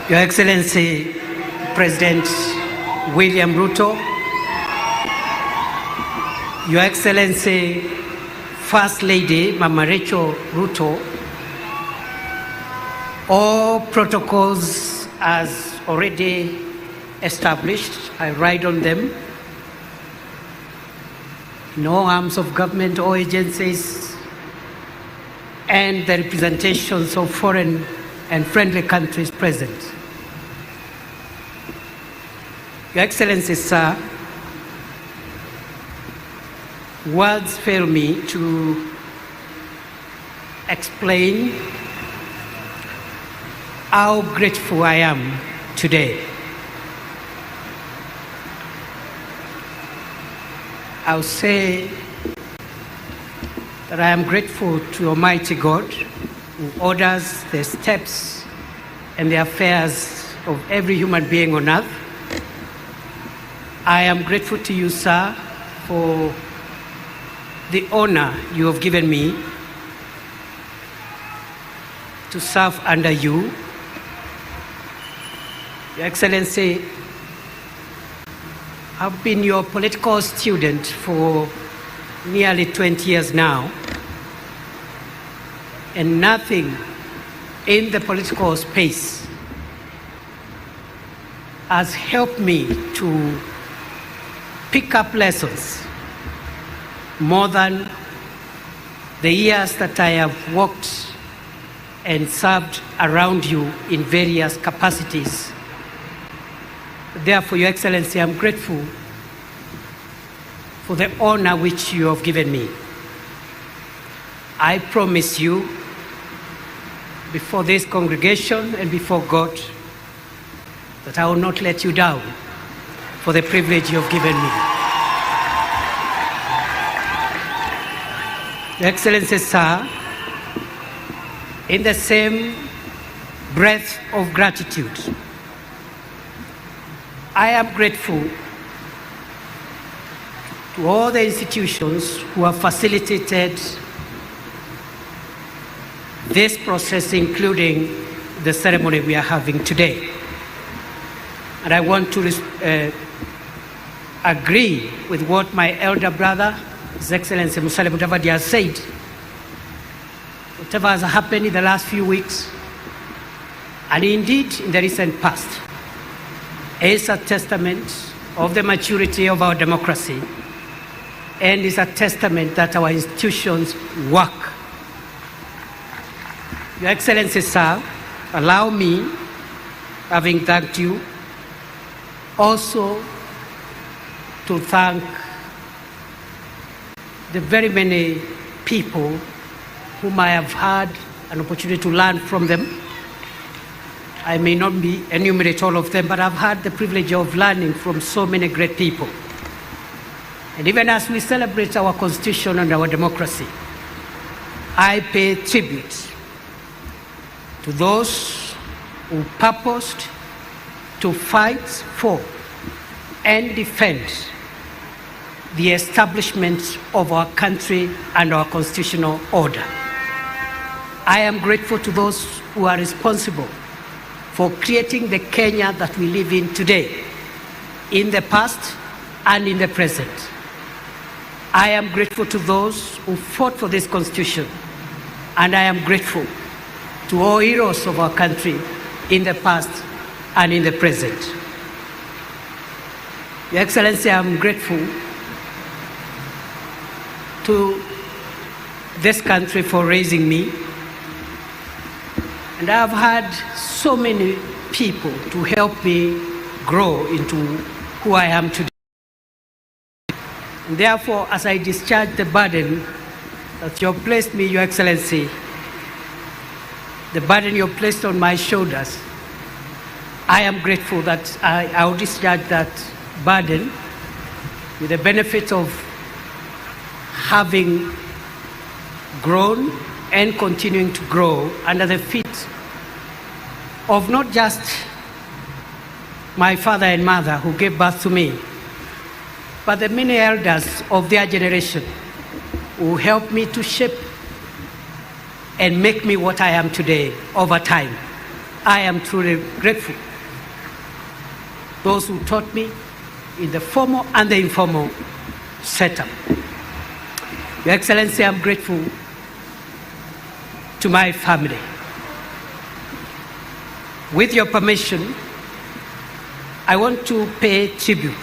Your Excellency, President William Ruto, Your Excellency, First Lady Mama Rachel Ruto, all protocols as already established, I ride on them. No arms of government or agencies and the representations of foreign and friendly countries present. Your Excellency, sir, words fail me to explain how grateful I am today. I'll say that I am grateful to Almighty God who orders the steps and the affairs of every human being on earth. I am grateful to you, sir, for the honor you have given me to serve under you. Your Excellency, I've been your political student for nearly 20 years now, and nothing in the political space has helped me to pick up lessons more than the years that I have worked and served around you in various capacities. Therefore, Your Excellency, I'm grateful for the honor which you have given me. I promise you, before this congregation and before God, that I will not let you down for the privilege you have given me. Your Excellency, sir, in the same breath of gratitude, I am grateful to all the institutions who have facilitated this process, including the ceremony we are having today. And I want to agree with what my elder brother, His Excellency Musalia Mudavadi, has said. Whatever has happened in the last few weeks, and indeed in the recent past, is a testament of the maturity of our democracy and is a testament that our institutions work. Your Excellency, sir, allow me, having thanked you, also to thank the very many people whom I have had an opportunity to learn from them. I may not enumerate all of them, but I've had the privilege of learning from so many great people. And even as we celebrate our Constitution and our democracy, I pay tribute to those who purposed to fight for and defend the establishment of our country and our constitutional order. I am grateful to those who are responsible for creating the Kenya that we live in today, in the past and in the present. I am grateful to those who fought for this Constitution, and I am grateful to all heroes of our country in the past and in the present. Your Excellency, I am grateful to this country for raising me, and I have had so many people to help me grow into who I am today. And therefore, as I discharge the burden that you have placed me, Your Excellency, the burden you have placed on my shoulders, I am grateful that I will discharge that burden with the benefit of having grown and continuing to grow under the feet of not just my father and mother who gave birth to me, but the many elders of their generation who helped me to shape and make me what I am today over time. I am truly grateful. Those who taught me in the formal and the informal setup. Your Excellency, I'm grateful to my family. With your permission, I want to pay tribute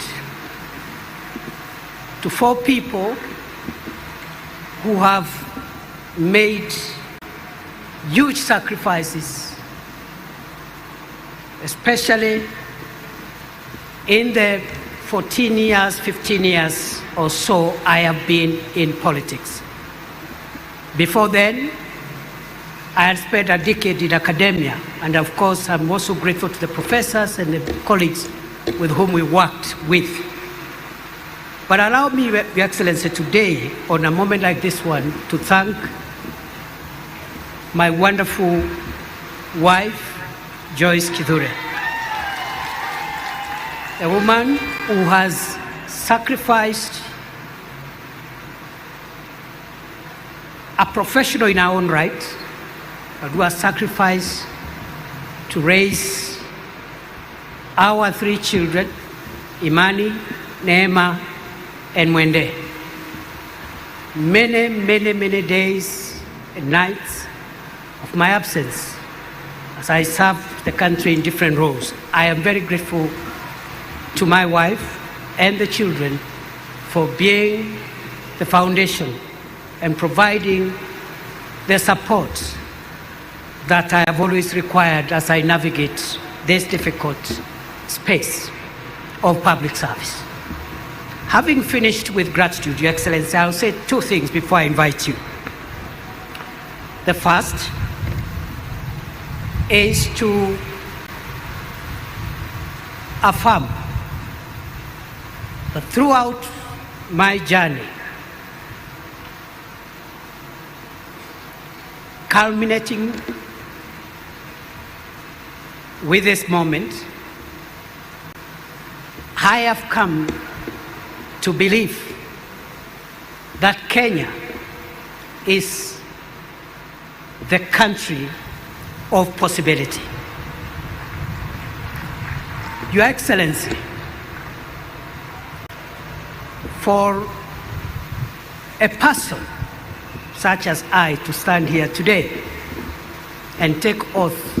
to 4 people who have made huge sacrifices, especially in the 14 years, 15 years or so I have been in politics. Before then, I had spent a decade in academia, and of course, I'm also grateful to the professors and the colleagues with whom we worked with. But allow me, Your Excellency, today, on a moment like this one, to thank my wonderful wife, Joyce Kithure, a woman who has sacrificed, a professional in her own right, but who has sacrificed to raise our 3 children, Imani, Neema, and Mwende. Many days and nights of my absence as I served the country in different roles. I am very grateful to my wife and the children for being the foundation and providing the support that I have always required as I navigate this difficult space of public service. Having finished with gratitude, Your Excellency, I'll say 2 things before I invite you. The first is to affirm that throughout my journey, culminating with this moment, I have come to believe that Kenya is the country of possibility. Your Excellency, for a person such as I to stand here today and take oath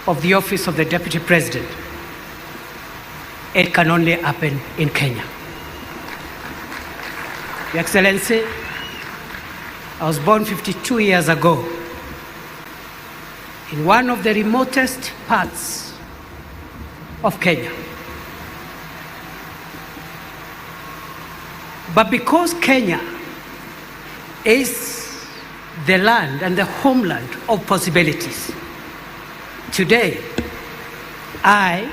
of the office of the Deputy President, it can only happen in Kenya. Your Excellency, I was born 52 years ago in one of the remotest parts of Kenya. But because Kenya is the land and the homeland of possibilities, today, I,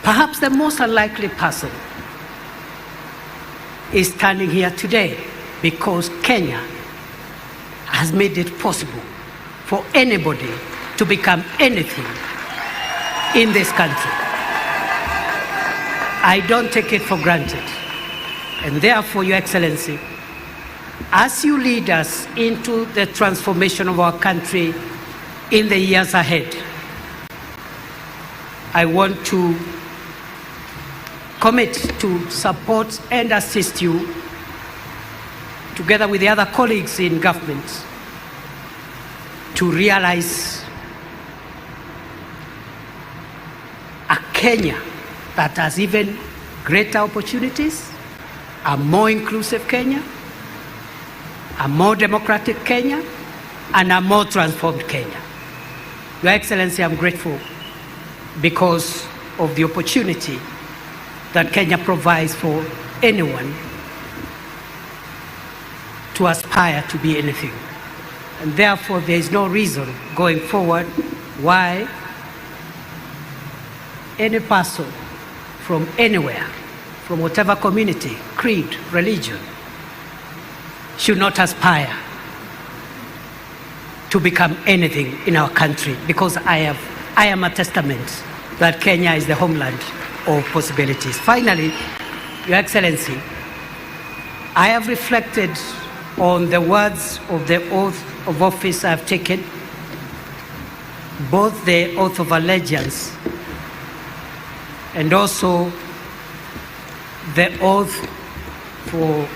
perhaps the most unlikely person, is standing here today because Kenya has made it possible for anybody to become anything in this country. I don't take it for granted. And therefore, Your Excellency, as you lead us into the transformation of our country in the years ahead, I want to commit to support and assist you, together with the other colleagues in government, to realize a Kenya that has even greater opportunities, a more inclusive Kenya, a more democratic Kenya, and a more transformed Kenya. Your Excellency, I'm grateful because of the opportunity that Kenya provides for anyone to aspire to be anything. And therefore, there is no reason going forward why any person from anywhere, from whatever community, creed, religion, should not aspire to become anything in our country, because I am a testament that Kenya is the homeland of possibilities. Finally, Your Excellency, I have reflected on the words of the oath of office I have taken both the oath of allegiance and also the oath for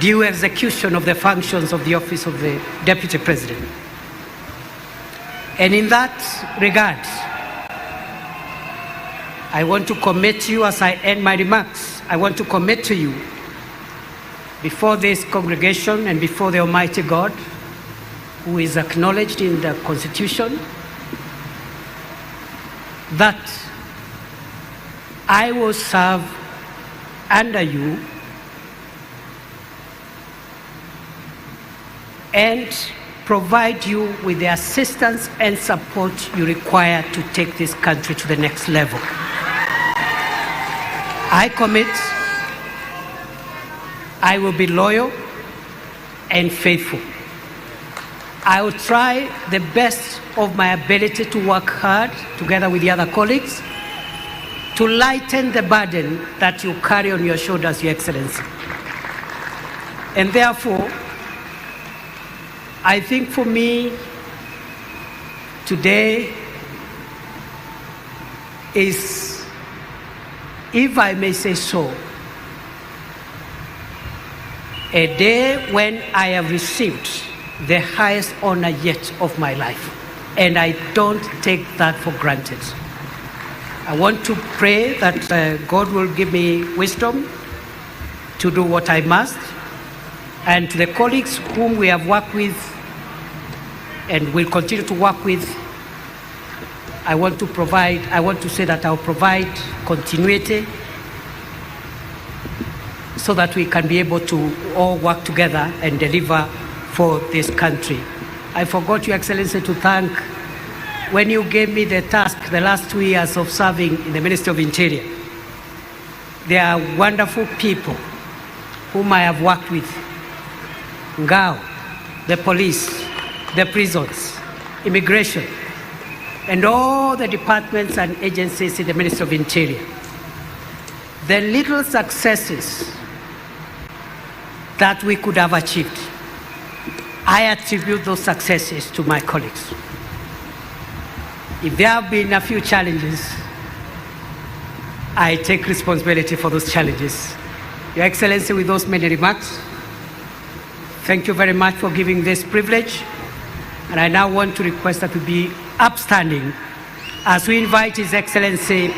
due execution of the functions of the office of the Deputy President. And in that regard, I want to commit to you as I end my remarks, I want to commit to you before this congregation and before the Almighty God, who is acknowledged in the Constitution, that I will serve under you and provide you with the assistance and support you require to take this country to the next level. I commit I will be loyal and faithful. I will try the best of my ability to work hard together with the other colleagues to lighten the burden that you carry on your shoulders, Your Excellency. And therefore, I think for me, today is, if I may say so, a day when I have received the highest honor yet of my life. And I don't take that for granted. I want to pray that God will give me wisdom to do what I must. And to the colleagues whom we have worked with and will continue to work with, I want to say that I'll provide continuity so that we can be able to all work together and deliver for this country. I forgot, Your Excellency, to thank, when you gave me the task the last 2 years of serving in the Ministry of Interior, there are wonderful people whom I have worked with. Ngao, the police, the prisons, immigration, and all the departments and agencies in the Ministry of Interior. The little successes that we could have achieved, I attribute those successes to my colleagues. If there have been a few challenges, I take responsibility for those challenges. Your Excellency, with those many remarks, thank you very much for giving this privilege. And I now want to request that we be upstanding as we invite His Excellency